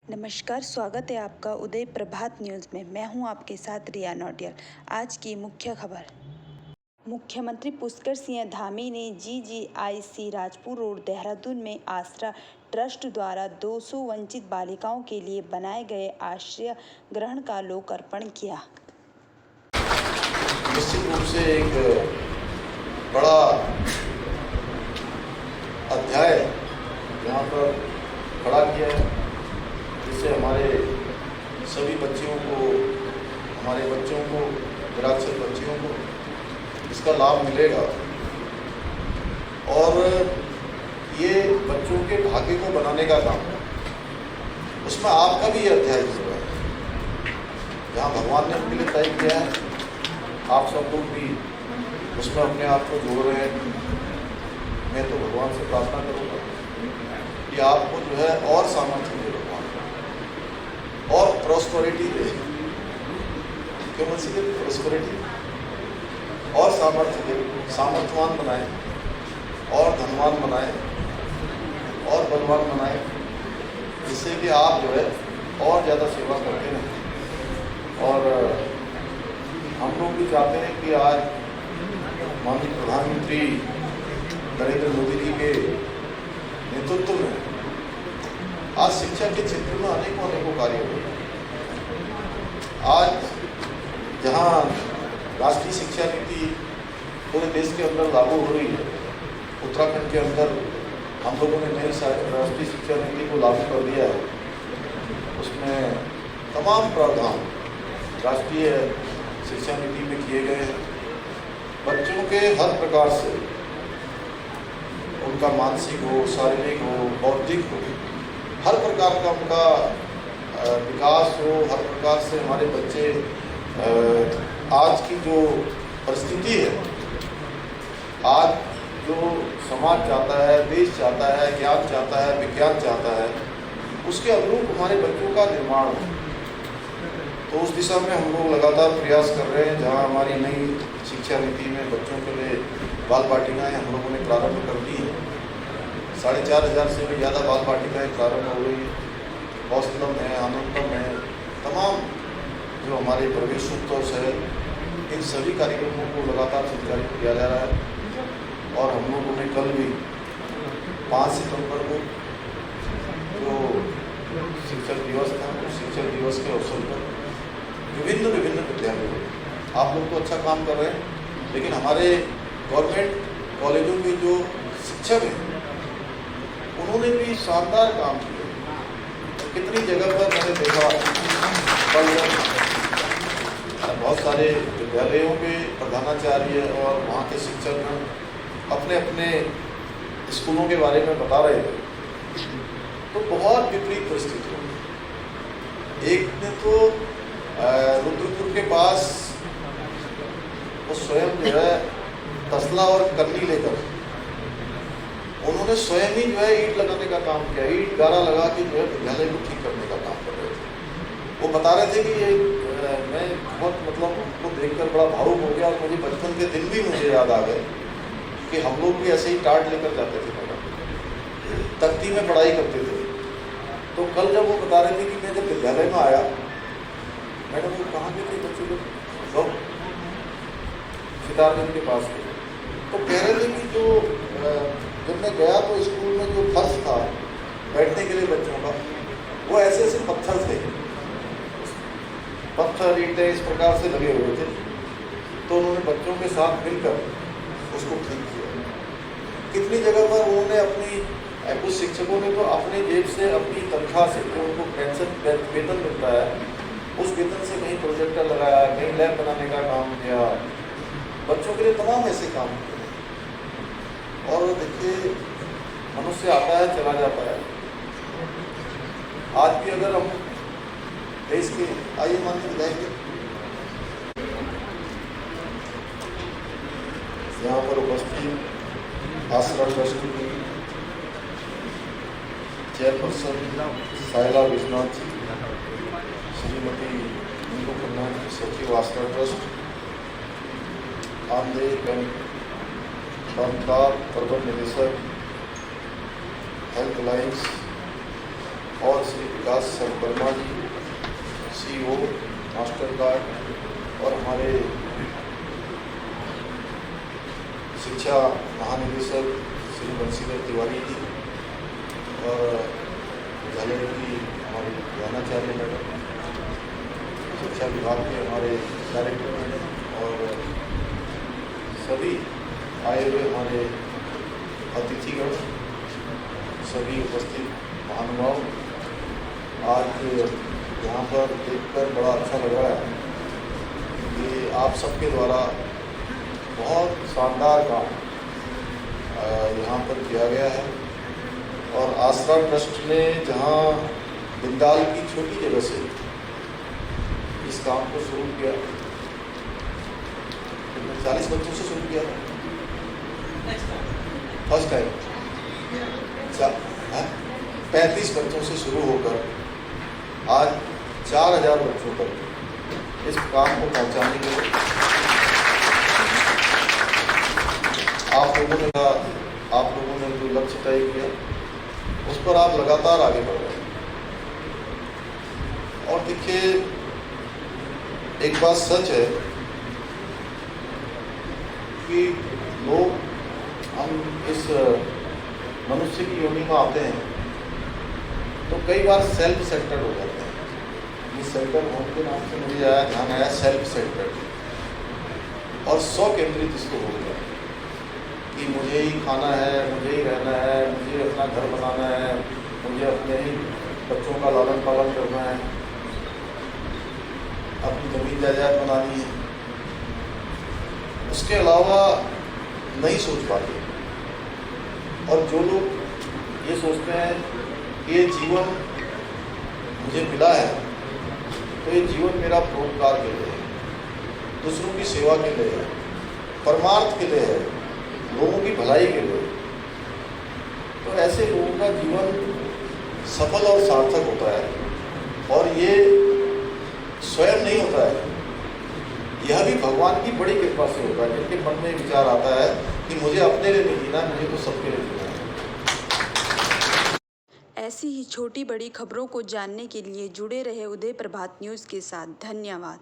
नमस्कार, स्वागत है आपका उदय प्रभात न्यूज़ में। मैं हूं आपके साथ रिया नौटियाल। आज की मुख्य खबर। मुख्यमंत्री पुष्कर सिंह धामी ने GGIC राजपुर रोड देहरादून में आश्रय ट्रस्ट द्वारा 200 वंचित बालिकाओं के लिए बनाए गए आश्रय गृह का लोकार्पण किया। निश्चित रूप से एक बड़ा अध्याय यहाँ पर खड़ा किया है, जिससे हमारे सभी बच्चियों को, हमारे बच्चों को, निराश्रित बच्चियों को इसका लाभ मिलेगा और ये बच्चों के भाग्य को बनाने का काम है। उसमें आपका भी ये अध्याय जुड़ा है, जहाँ भगवान ने अपने लिए तय किया है, आप सब लोग भी उसमें अपने आप को जोड़ रहे हैं। मैं तो भगवान से प्रार्थना करूँगा कि आपको जो है और सामर्थ्य दे भगवान, और प्रॉस्पेरिटी दे। क्यों मसीह प्रॉस्पेरिटी और सामर्थ्य दे, सामर्थ्यवान बनाए और धनवान बनाए और बलवान बनाए, जिससे कि आप जो है और ज़्यादा सेवा करते रहें। और हम लोग भी चाहते हैं कि आज माननीय प्रधानमंत्री नरेंद्र मोदी जी के नेतृत्व में आज शिक्षा के क्षेत्र में अनेकों कार्य हो रहे हैं। आज जहाँ राष्ट्रीय शिक्षा नीति पूरे देश के अंदर लागू हो रही है, उत्तराखंड के अंदर हम लोगों ने नई राष्ट्रीय शिक्षा नीति को लागू कर दिया है। उसमें तमाम प्रावधान राष्ट्रीय शिक्षा नीति में किए गए हैं। बच्चों के हर प्रकार से, उनका मानसिक हो, शारीरिक हो, बौद्धिक हो, हर प्रकार का उनका विकास हो, हर प्रकार से हमारे बच्चे आज की जो परिस्थिति है, आज जो समाज चाहता है, देश चाहता है, ज्ञान चाहता है, विज्ञान चाहता है, उसके अनुरूप हमारे बच्चों का निर्माण हो। तो उस दिशा में हम लोग लगातार प्रयास कर रहे हैं। जहां हमारी नई शिक्षा नीति में बच्चों के लिए बाल बाटिकाएँ हम लोगों ने प्रारंभ कर दी है। 4,500 से भी ज़्यादा बाल बाटिकाएँ प्रारंभ हो गई है। हौसलम है, आनंदम है, तमाम जो हमारे प्रवेशोत्सव है, इन सभी कार्यक्रमों को लगातार संचालित किया जा रहा है। और हम लोगों ने कल भी 5 सितंबर को जो शिक्षक दिवस था, उस शिक्षक दिवस के अवसर पर विभिन्न विद्यालयों, आप लोग तो अच्छा काम कर रहे हैं, लेकिन हमारे गवर्नमेंट कॉलेजों के जो शिक्षक हैं उन्होंने भी शानदार काम किया। कितनी जगह पर मैंने देखा, बहुत सारे विद्यालयों के प्रधानाचार्य और वहाँ के शिक्षक अपने अपने स्कूलों के बारे में बता रहे थे, तो बहुत विपरीत परिस्थिति हुई। एक ने तो रुद्रपुर के पास वो स्वयं जो है तसला और कन्नी लेकर उन्होंने स्वयं ही जो है ईंट लगाने का काम किया, ईंट गारा लगा के जो है विद्यालय को ठीक करने का काम कर रहे थे। वो बता रहे थे कि ये मैं बहुत मतलब उनको देखकर बड़ा भावुक हो गया, और मुझे बचपन के दिन भी मुझे याद आ गए कि हम लोग भी ऐसे ही टाट लेकर जाते थे, मैडम तख्ती में पढ़ाई करते थे। तो कल जब वो बता रहे थे कि मैं जब विद्यालय में आया, मैडम वो कहाँ के थे बच्चे लोग, सितारगंज के पास थे, तो कह रहे थे कि जो जब मैं गया तो स्कूल में जो फर्श था बैठने के लिए बच्चों का, वो ऐसे ऐसे पत्थर थे, पत्थर ईंटें इस प्रकार से लगे हुए थे। तो उन्होंने बच्चों के साथ मिलकर उसको ठीक किया। कितनी जगह पर उन्होंने अपनी, कुछ शिक्षकों ने तो अपने जेब से, अपनी तनख्वाह से, जो उनको पेंशन वेतन मिलता है, उस वेतन से कहीं प्रोजेक्टर लगाया, कहीं लैब बनाने का काम किया, बच्चों के लिए तमाम ऐसे काम किए। और देखिए, मनुष्य आता है चला जाता है। आज भी अगर हम देश के, आइए माननीय विधायक यहाँ पर उपस्थित आश्रम ट्रस्ट की चेयरपर्सन साइला विश्वनाथ जी, श्रीमती नीलू खन्ना जी, सचिव आश्रम ट्रस्ट, आमदेव प्रबंध निदेशक, हेल्थ लाइन्स और श्री विकास वर्मा जी, CEO मास्टर कार्ड, और हमारे शिक्षा महानिदेशक श्री बंशीधर तिवारी जी, और विद्यालय की हमारी प्रधानाचार्य मैडम, शिक्षा विभाग के हमारे डायरेक्टर मैडम, और सभी आए हुए हमारे अतिथिगण, सभी उपस्थित महानुभाव। आज यहाँ पर देखकर बड़ा अच्छा लग रहा है कि आप सबके द्वारा बहुत शानदार काम यहाँ पर किया गया है। और आसरा ट्रस्ट ने जहाँ बिंदाल की छोटी जगह से इस काम को शुरू किया, 40 बच्चों से शुरू किया फर्स्ट टाइम, 35 बच्चों से शुरू होकर आज 4000 बच्चों तक इस काम को पहुंचाने के लिए आप लोगों ने जो लक्ष्य तय किया उस पर आप लगातार आगे बढ़ रहे हैं। और देखिए, एक बात सच है कि लोग, हम इस मनुष्य की योनि में आते हैं तो कई बार सेल्फ सेंटर्ड हो जाते हैं। इस सेंटर होम के नाम से मुझे ध्यान आया सेल्फ सेंटर्ड, और 100 केंद्रित इसको हो गया कि मुझे ही खाना है, मुझे ही रहना है, मुझे अपना घर बनाना है, मुझे अपने ही बच्चों का लालन पालन करना है, अपनी जमीन जायदाद बनानी है, उसके अलावा नहीं सोच पाते। और जो लोग ये सोचते हैं कि ये जीवन मुझे मिला है तो ये जीवन मेरा परोपकार के लिए है, दूसरों की सेवा के लिए है, परमार्थ के लिए है, लोगों की भलाई के लिए, तो ऐसे लोगों का जीवन सफल और सार्थक होता है। और ये स्वयं नहीं होता है, यह भी भगवान की बड़ी कृपा से होता है। जिनके मन में विचार आता है कि मुझे अपने लिए नहीं जीना, मुझे तो सबके लिए जीना है। ऐसी ही छोटी बड़ी खबरों को जानने के लिए जुड़े रहे उदय प्रभात न्यूज़ के साथ। धन्यवाद।